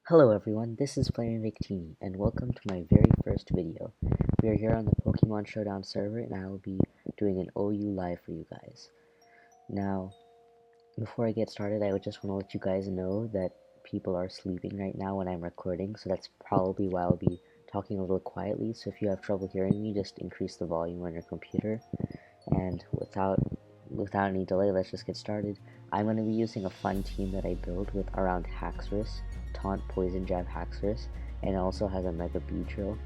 Hello everyone, this is FlamingVictini, and welcome to my very first video. We are here on the Pokémon Showdown server, and I will be doing an OU live for you guys. Now, before I get started, I would just want to let you guys know that people are sleeping right now when I'm recording, so that's probably why I'll be talking a little quietly, so if you have trouble hearing me, just increase the volume on your computer. And without any delay, let's just get started. I'm going to be using a fun team that I built with around Haxorus, Taunt, Poison Jab, Haxorus, and it also has a Mega Beedrill.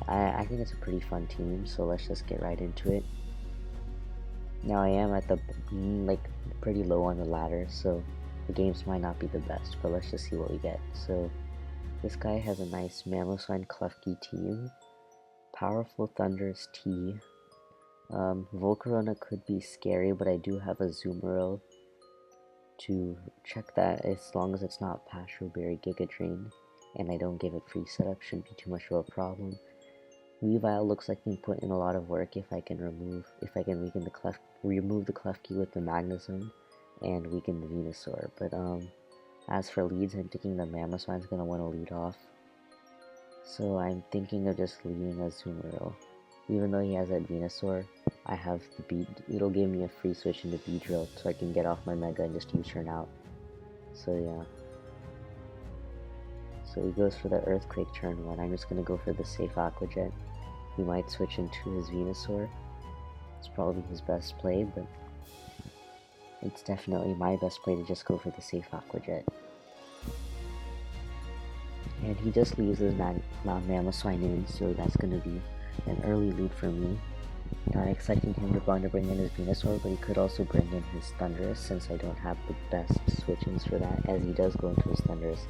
I think it's a pretty fun team, so let's just get right into it. Now I am at the, pretty low on the ladder, so the games might not be the best, but let's just see what we get. So, this guy has a nice Mamoswine Klefki team, Powerful Thundurus T, Volcarona could be scary, but I do have a Zoomeril to check that as long as it's not Passion Berry Giga Drain and I don't give it free setup, shouldn't be too much of a problem. Weavile looks like he put in a lot of work if I can remove the Klefki with the Magnezone and weaken the Venusaur, but as for leads, I'm thinking the Mamoswine's gonna want to lead off. So I'm thinking of just leading a Zoomeril. Even though he has that Venusaur, I have the it'll give me a free switch into Beedrill so I can get off my Mega and just U-turn out. So yeah. So he goes for the Earthquake turn 1. I'm just gonna go for the safe Aqua Jet. He might switch into his Venusaur. It's probably his best play, but it's definitely my best play to just go for the safe Aqua Jet. And he just leaves his Mamoswine in, so that's gonna be an early lead for me. Not expecting him to bring in his Venusaur, but he could also bring in his Thundurus since I don't have the best switch-ins for that, as he does go into his Thundurus.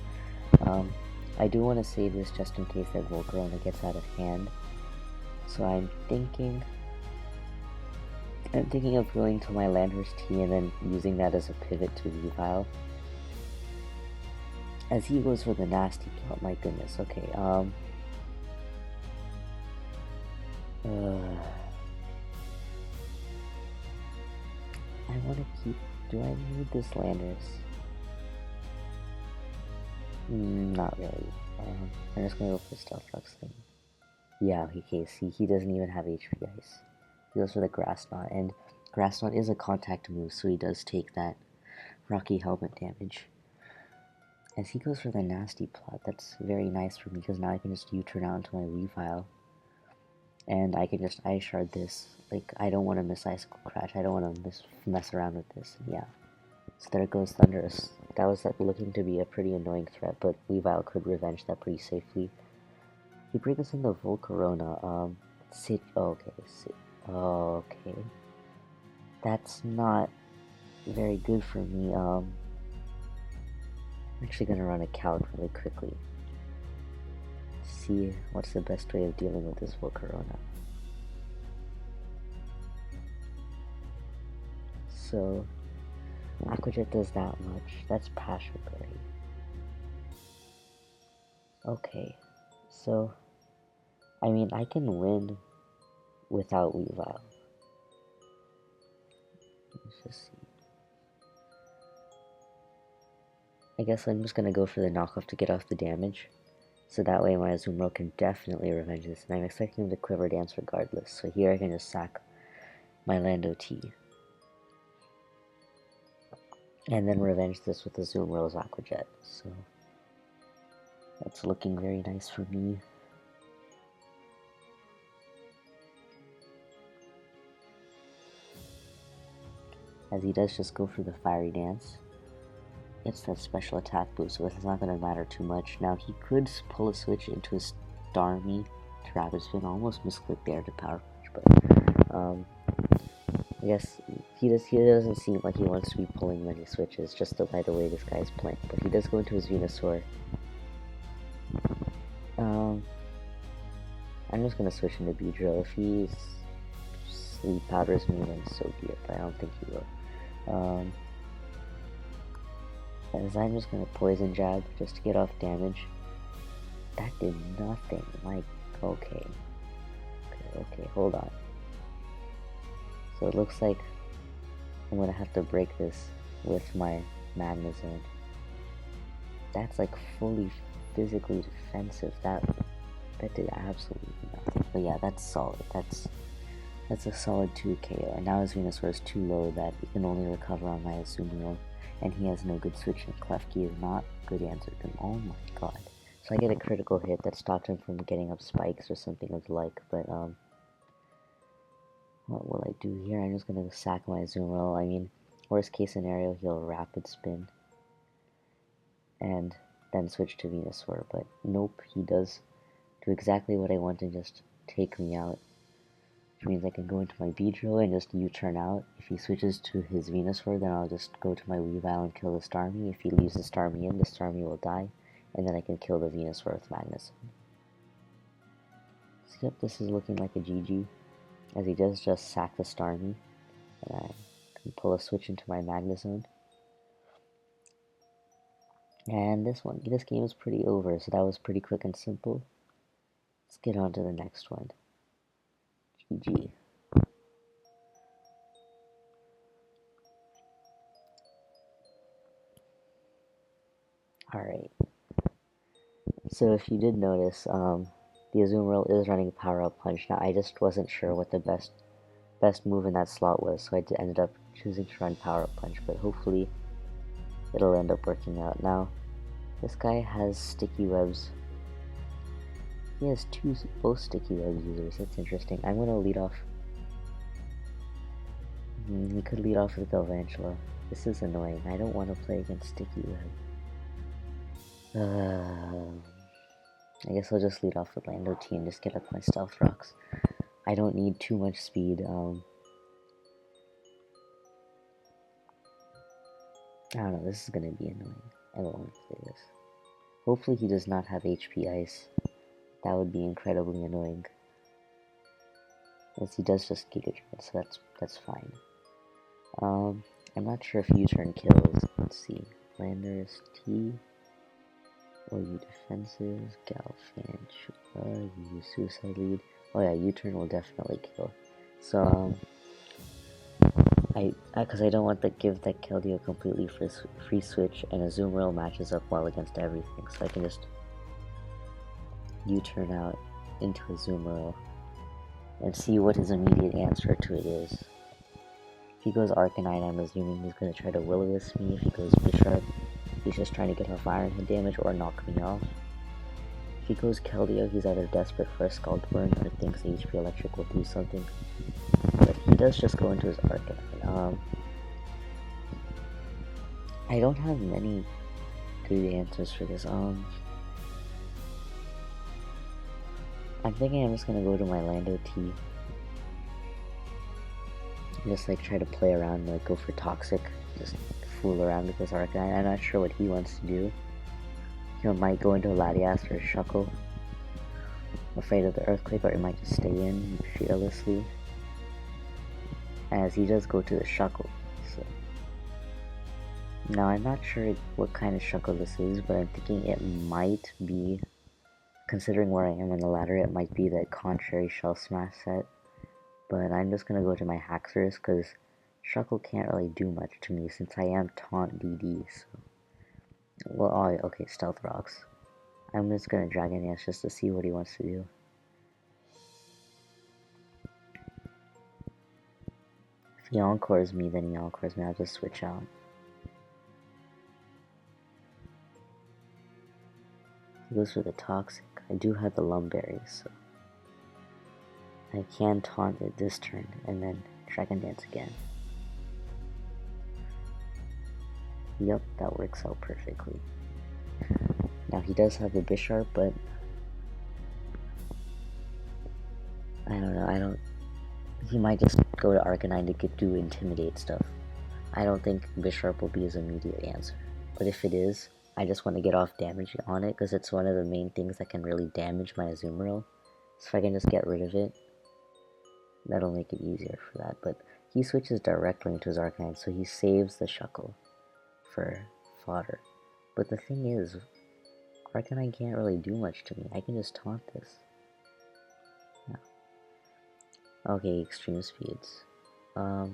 I do want to save this just in case that Volcarona gets out of hand. So I'm thinking of going to my Landorus T and then using that as a pivot to Weavile. As he goes for the nasty plot, my goodness, okay, I want to keep... Do I need this Landorus? Not really. I'm just gonna go for Stealth Rock's thing. Yeah, he doesn't even have HP Ice. He goes for the Grass Knot, and Grass Knot is a contact move, so he does take that Rocky Helmet damage. As he goes for the Nasty Plot, that's very nice for me, because now I can just U-turn out into my Weavile. And I can just Ice Shard this. Like, I don't want to miss Icicle Crash. I don't want to mess around with this. Yeah. So there goes Thundurus. That was looking to be a pretty annoying threat, but Weavile could revenge that pretty safely. He brings in the Volcarona. Okay. That's not very good for me. I'm actually gonna run a calc really quickly. See what's the best way of dealing with this Volcarona. So, Aqua Jet does that much. That's Passion Berry. Okay, so, I mean, I can win without Weavile. Let's just see. I guess I'm just gonna go for the knockoff to get off the damage. So that way my Azumarill can definitely revenge this, and I'm expecting him to Quiver Dance regardless. So here I can just sack my Lando T. And then revenge this with the Azumarill's Aqua Jet. So that's looking very nice for me. As he does just go for the Fiery Dance. It's that special attack boost, so it's not going to matter too much. Now, he could pull a switch into his Starmie to Rapid Spin. Almost misclicked there to Power Punch, but I guess he doesn't seem like he wants to be pulling many switches, just by the way this guy is playing. But he does go into his Venusaur. I'm just going to switch into Beedrill. If he sleep powders me, then so be it, but I don't think he will. As I'm just gonna Poison Jab just to get off damage. That did nothing. Like, okay, hold on. So it looks like I'm gonna have to break this with my Magnezone. that's like fully physically defensive. That did absolutely nothing. But yeah, that's solid. That's a solid 2 KO. And now his Venusaur is too low that he can only recover on my Azumarill, and he has no good switch, and Klefki is not good answer to him. Oh my god. So I get a critical hit that stopped him from getting up spikes or something of the like, but what will I do here? I'm just gonna sack my Azumarill. I mean, worst case scenario, he'll rapid spin and then switch to Venusaur, but nope, he does do exactly what I want and just take me out. Which means I can go into my Beedrill and just U-turn out. If he switches to his Venusaur, then I'll just go to my Weavile and kill the Starmie. If he leaves the Starmie in, the Starmie will die, and then I can kill the Venusaur with Magnus. So yep, this is looking like a GG, as he does just sack the Starmie, and I can pull a switch into my Magnezone. And this game is pretty over, so that was pretty quick and simple. Let's get on to the next one. GG. Alright. So if you did notice, the Azumarill is running Power Up Punch. Now I just wasn't sure what the best move in that slot was, so I ended up choosing to run Power Up Punch, but hopefully it'll end up working out. Now, this guy has Sticky Webs. He has both Sticky Webs users. That's interesting. I'm gonna lead off. He could lead off with Galvantula. This is annoying. I don't want to play against Sticky Web. I guess I'll just lead off with Lando T and just get up my Stealth Rocks. I don't need too much speed. I don't know, this is gonna be annoying. I don't want to play this. Hopefully he does not have HP Ice. That would be incredibly annoying. As he does just Giga Drain, so that's fine. I'm not sure if U-turn kills. Let's see. Landers T. OU defenses, Galvantula, you Suicide Lead. Oh yeah, U-turn will definitely kill. So, because I don't want to give that Keldeo completely free switch, and Azumarill matches up well against everything, so I can just U-turn out into Azumarill and see what his immediate answer to it is. If he goes Arcanine, I'm assuming he's going to try to Will-O-Wisp me. If he goes Bisharp, he's just trying to get off Iron Head damage or knock me off. If he goes Keldeo, he's either desperate for a Scald Burn or thinks HP Electric will do something. But he does just go into his Arcanine. I don't have many good answers for this. I'm thinking I'm just gonna go to my Lando T. Just like try to play around, like go for Toxic, just fool around with this Arcanine. I'm not sure what he wants to do. He might go into Latias or Shuckle, afraid of the Earthquake, or he might just stay in fearlessly. As he does go to the Shuckle. So now I'm not sure what kind of Shuckle this is, but I'm thinking it might be, considering where I am in the ladder, it might be the Contrary Shell Smash set. But I'm just gonna go to my Haxorus, because Shuckle can't really do much to me since I am Taunt DD, so... Well, oh, okay, Stealth Rocks. I'm just gonna Dragon Dance just to see what he wants to do. If he Encores me, then he Encores me, I'll just switch out. He goes for the Toxic. I do have the Lumberry, so... I can taunt it this turn, and then Dragon Dance again. Yep, that works out perfectly. Now he does have the Bisharp, but... I don't know, he might just go to Arcanine to do Intimidate stuff. I don't think Bisharp will be his immediate answer. But if it is, I just want to get off damage on it, because it's one of the main things that can really damage my Azumarill. So if I can just get rid of it, that'll make it easier for that. But he switches directly into his Arcanine, so he saves the Shuckle for fodder. But the thing is, Arcanine can't really do much to me. I can just taunt this. No. Okay, extreme speeds. I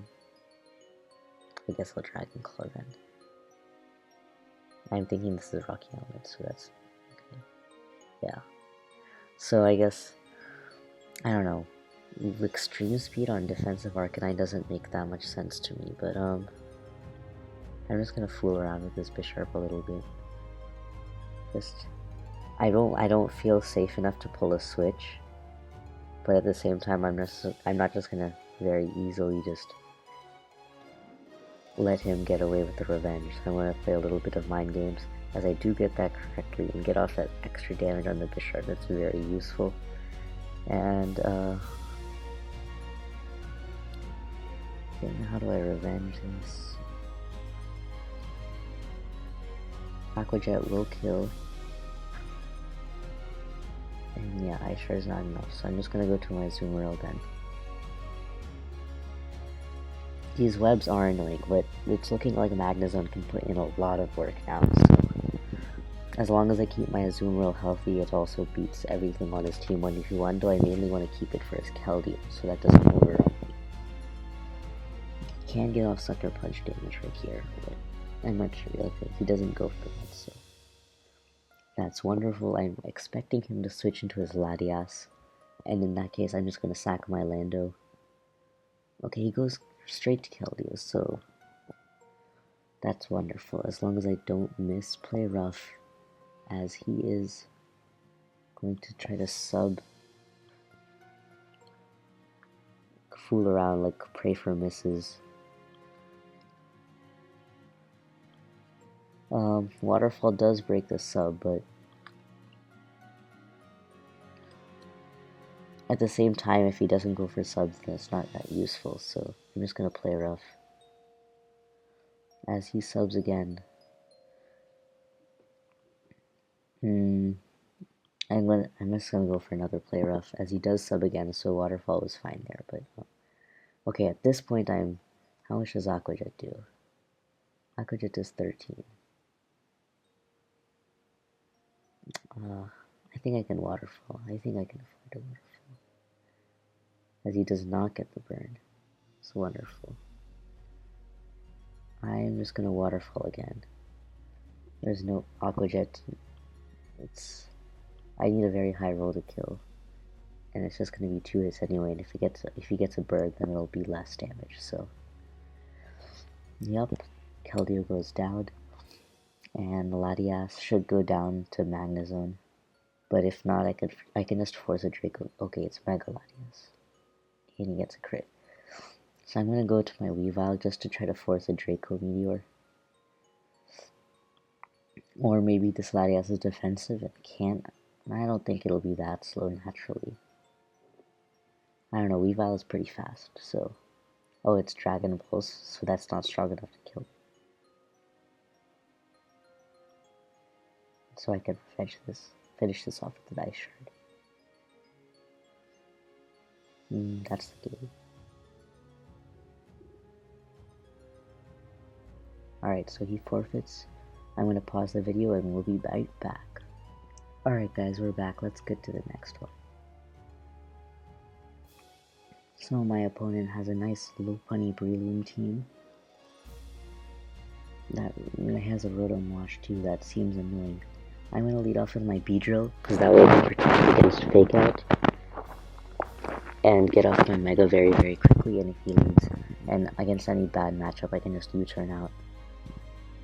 guess I'll Dragon Claw then. I'm thinking this is Rocky Element, so that's okay. Yeah. So I guess, I don't know, extreme speed on defensive Arcanine doesn't make that much sense to me, but I'm just gonna fool around with this Bisharp a little bit. Just, I don't feel safe enough to pull a switch, but at the same time I'm not just gonna very easily just let him get away with the revenge. I'm gonna play a little bit of mind games, as I do get that correctly and get off that extra damage on the Bisharp. That's very useful. And how do I revenge this? Aqua Jet will kill. And yeah, Ice Shard is not enough, so I'm just gonna go to my Azumarill then. These webs are annoying, but it's looking like Magnezone can put in a lot of work now, so as long as I keep my Azumarill healthy, it also beats everything on his team 1v1, though I mainly want to keep it for his Keldeo, so that doesn't overrun me. He can get off Sucker Punch damage right here, but I'm not sure. Okay, he doesn't go for that, so that's wonderful. I'm expecting him to switch into his Latias, and in that case, I'm just going to sack my Lando. Okay, he goes straight to Keldeo, so that's wonderful, as long as I don't misplay rough, as he is going to try to fool around, like pray for misses. Waterfall does break the sub, but at the same time, if he doesn't go for subs, then it's not that useful, so I'm just gonna play rough. As he subs again. I'm just gonna go for another play rough, as he does sub again, so Waterfall was fine there, but okay, at this point how much does Aqua Jet do? Aqua Jet does 13. I think I can Waterfall. I think I can afford a Waterfall. As he does not get the burn. It's wonderful. I'm just gonna Waterfall again. There's no Aqua Jet. I need a very high roll to kill. And it's just gonna be 2 hits anyway, and if he gets a bird, then it'll be less damage, so. Yup, Keldeo goes down. And Latias should go down to Magnezone. But if not, I can just force a Draco. Okay, it's Mega Latias. And he gets a crit. So I'm gonna go to my Weavile just to try to force a Draco Meteor. Or maybe this Latias is defensive and can't. I don't think it'll be that slow naturally. I don't know, Weavile is pretty fast, so. Oh, it's Dragon Pulse, so that's not strong enough to kill. So I can finish this off with the Ice Shard. That's the game. Alright, so he forfeits. I'm gonna pause the video and we'll be right back. Alright guys, we're back. Let's get to the next one. So my opponent has a nice Lopunny Breloom team. That has a Rotom Wash too, that seems annoying. I'm gonna lead off with my Beedrill, because that will be protected against Fake Out. And get off my Mega very, very quickly, and if he leads, and against any bad matchup, I can just U-turn out.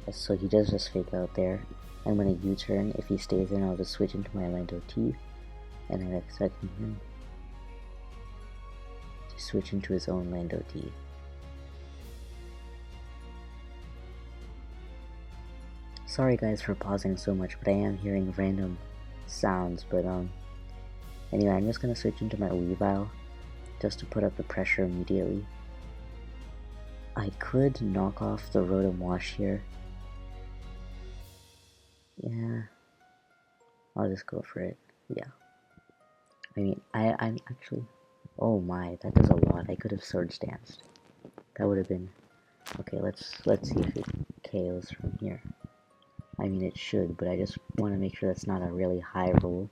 So he does just Fake Out there. I'm gonna U-turn. If he stays in, I'll just switch into my Lando T, and I'm expecting him to switch into his own Lando T. Sorry guys for pausing so much, but I am hearing random sounds, but anyway, I'm just gonna switch into my Weavile, just to put up the pressure immediately. I could knock off the Rotom Wash here. Yeah, I'll just go for it, yeah. I mean, I'm actually, oh my, that does a lot. I could have Swords Danced. That would have been, okay, let's see if it KOs from here. I mean, it should, but I just want to make sure that's not a really high roll.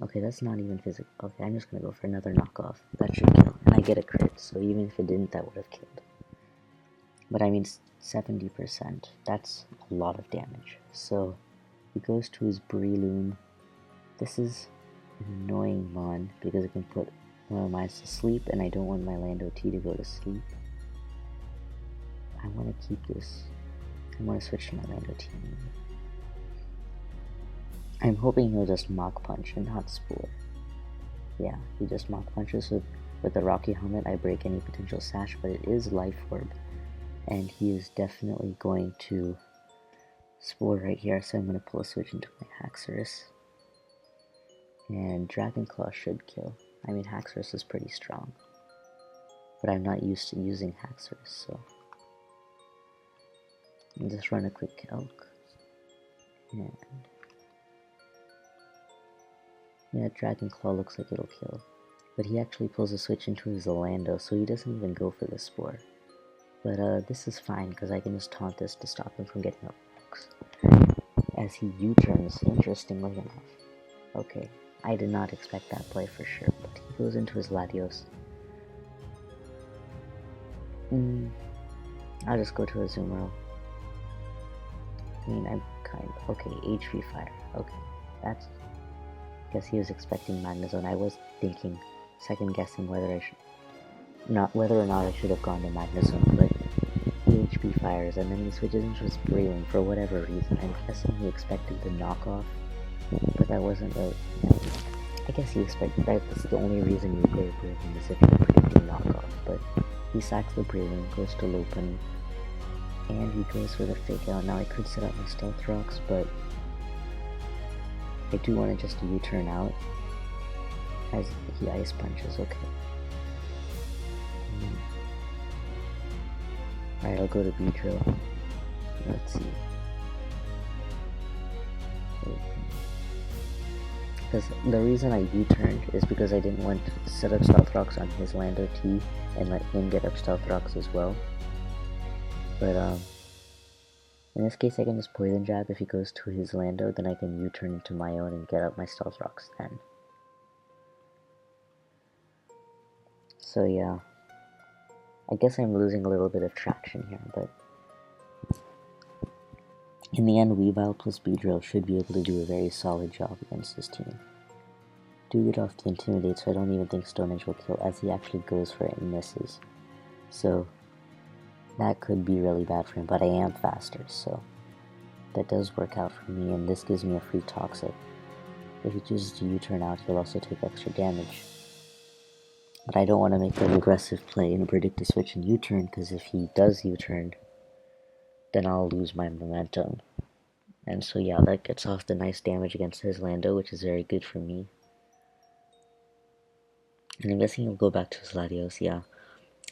Okay, that's not even physical. Okay, I'm just gonna go for another knockoff. That should kill. And I get a crit, so even if it didn't, that would have killed. But I mean 70%. That's a lot of damage. So he goes to his Breloom. This is an annoying mon because it can put one of mine to sleep, and I don't want my Lando T to go to sleep. I want to keep this. I want to switch to my Lando T. I'm hoping he'll just Mach Punch and not Spore. Yeah, he just Mach Punches with the Rocky Helmet. I break any potential sash, but it is Life Orb, and he is definitely going to Spore right here, so I'm going to pull a switch into my Haxorus. And Dragon Claw should kill. I mean, Haxorus is pretty strong, but I'm not used to using Haxorus, so I'll just run a quick Elk. And yeah, Dragon Claw looks like it'll kill. But he actually pulls a switch into his Orlando, so he doesn't even go for the Spore. But this is fine, because I can just taunt this to stop him from getting up rocks. As he U-turns, interestingly enough. Okay, I did not expect that play for sure, but he goes into his Latios. I'll just go to a Azumarill. I mean, I'm kind of... Okay, HP Fire. Okay, that's... I guess he was expecting Magnezone. I was thinking, second guessing whether I should... whether or not I should have gone to Magnezone, but he HP Fires, and then he switches into his Breloom for whatever reason. I'm guessing he expected the knockoff, but that wasn't really... I guess he expected that. That's the only reason you go to Breloom is if you're predicting knockoff, but he sacks the Breloom, goes to Lopunny, and he goes for the Fake Out. Now I could set up my Stealth Rocks, but I do want to just U-turn out as he Ice Punches. Okay. Alright, I'll go to Beedrill. Let's see. Because the reason I U-turned is because I didn't want to set up Stealth Rocks on his Lando T and let him get up Stealth Rocks as well. But in this case I can just Poison Jab. If he goes to his Lando, then I can U-turn into my own and get up my Stealth Rocks then. So yeah, I guess I'm losing a little bit of traction here, but in the end, Weavile plus Beedrill should be able to do a very solid job against this team. Do get off the Intimidate, so I don't even think Stone Edge will kill, as he actually goes for it and misses. So that could be really bad for him, but I am faster, so that does work out for me, and this gives me a free Toxic. If he chooses to U-turn out, he'll also take extra damage. But I don't want to make an aggressive play and predict a switch and U-turn, because if he does U-turn, then I'll lose my momentum. And so yeah, that gets off the nice damage against his Lando, which is very good for me. And I'm guessing he'll go back to his Latios, yeah.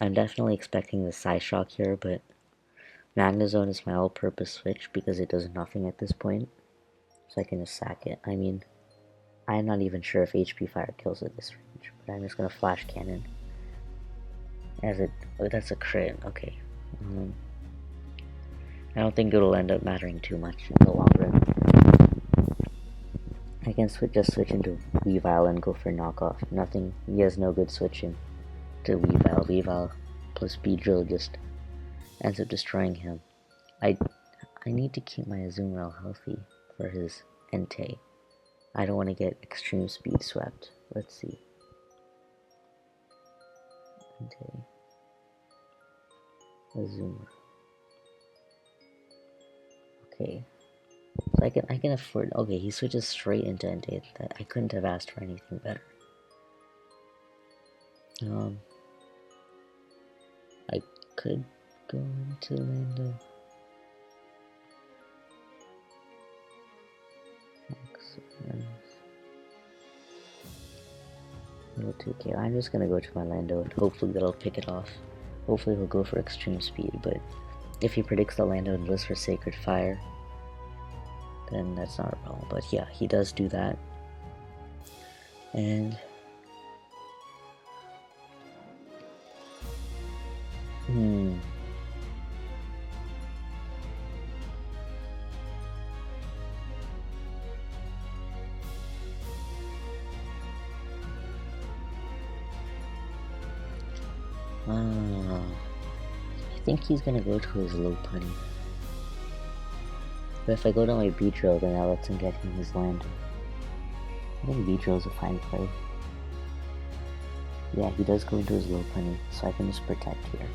I'm definitely expecting the Psyshock here, but Magnezone is my all-purpose switch because it does nothing at this point. So I can just sack it. I mean, I'm not even sure if HP Fire kills at this range, but I'm just gonna Flash Cannon. As it... Oh, that's a crit, okay. I don't think it'll end up mattering too much in the long run. I can just switch into Weavile and go for knockoff. Nothing, he has no good switching to Weavile. Weavile plus Beedrill just ends up destroying him. I need to keep my Azumarill healthy for his Entei. I don't want to get extreme speed swept. Let's see. Entei. Azumarill. Okay, so I can afford. Okay, he switches straight into Entei. I couldn't have asked for anything better. I could go into Lando. Little 2k. I'm just gonna go to my Lando and hopefully that'll pick it off. Hopefully he'll go for extreme speed, but if he predicts the Lando and goes for Sacred Fire, then that's not a problem. But yeah, he does do that. And think he's gonna go to his Lopunny. But if I go to my Beedrill, then that lets him get him his land. I think Beedrill's a fine play. Yeah, he does go into his Lopunny, so I can just protect here.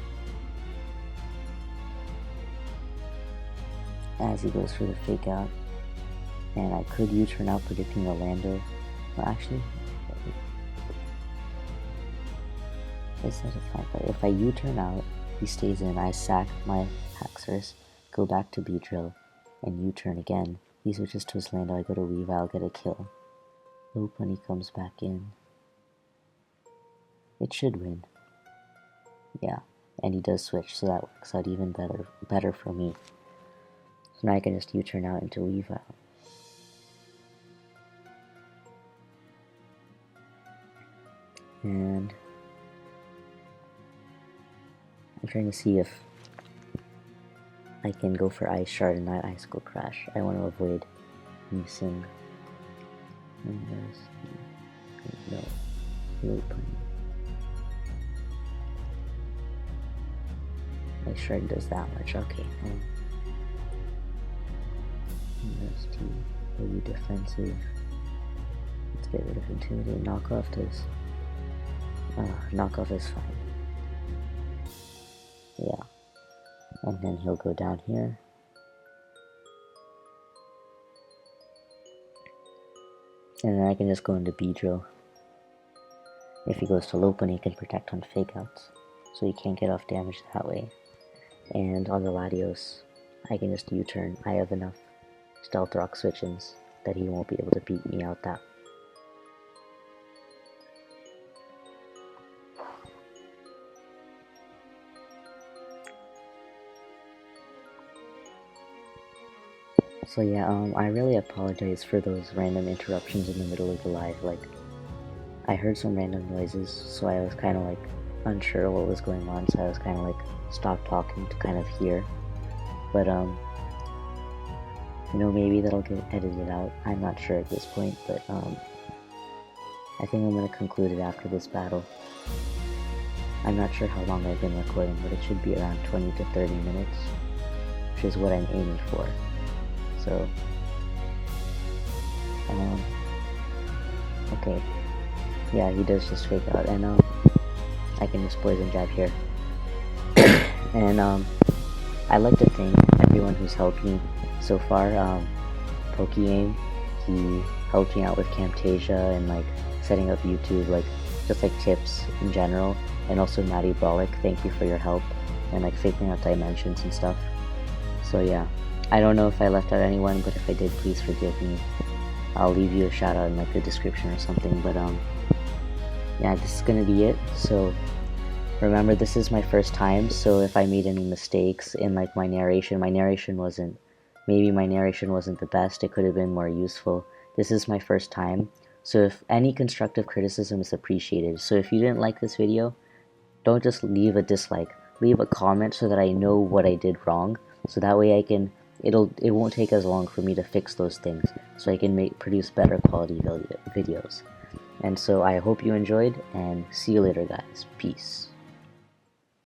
As he goes for the fake out. And I could U-turn out predicting a Lando. Well, actually, is that a fine play? If I U-turn out, he stays in, I sack my Haxers, go back to Beedrill, and U-turn again. He switches to his Lando, I go to Weavile, get a kill. Lopunny comes back in. It should win. Yeah, and he does switch, so that works out even better for me. So now I can just U-turn out into Weavile. And I'm trying to see if I can go for Ice Shard and not Icicle Crash. I want to avoid missing. And there's no Lopunny. Ice Shard does that much. Okay. There's the OU defensive. Let's get rid of Intimidate. Knockoff does. Knockoff is fine. Yeah. And then he'll go down here. And then I can just go into Beedrill. If he goes to Lopunny, he can protect on fake outs. So he can't get off damage that way. And on the Latios, I can just U-turn. I have enough Stealth Rock switch-ins that he won't be able to beat me out that. So yeah, I really apologize for those random interruptions in the middle of the live. Like, I heard some random noises, so I was kind of like unsure what was going on, so I was kind of like stopped talking to kind of hear. But you know, maybe that'll get edited out. I'm not sure at this point, but I think I'm gonna conclude it after this battle. I'm not sure how long I've been recording, but it should be around 20 to 30 minutes, which is what I'm aiming for. So, okay, yeah, he does just fake out, and I can just poison jab here. And I like to thank everyone who's helped me so far. PokeAim, he helped me out with Camtasia and like setting up YouTube, like just like tips in general, and also Maddie Brolic, thank you for your help, and like figuring out dimensions and stuff. So yeah. I don't know if I left out anyone, but if I did, please forgive me. I'll leave you a shout out in like the description or something, but yeah, this is gonna be it. So remember, this is my first time, so if I made any mistakes in like my narration wasn't the best, it could have been more useful. This is my first time, so if any constructive criticism is appreciated. So if you didn't like this video, don't just leave a dislike, leave a comment so that I know what I did wrong, so that way I can it won't take as long for me to fix those things, so I can produce better quality videos. And so I hope you enjoyed, and see you later guys. Peace.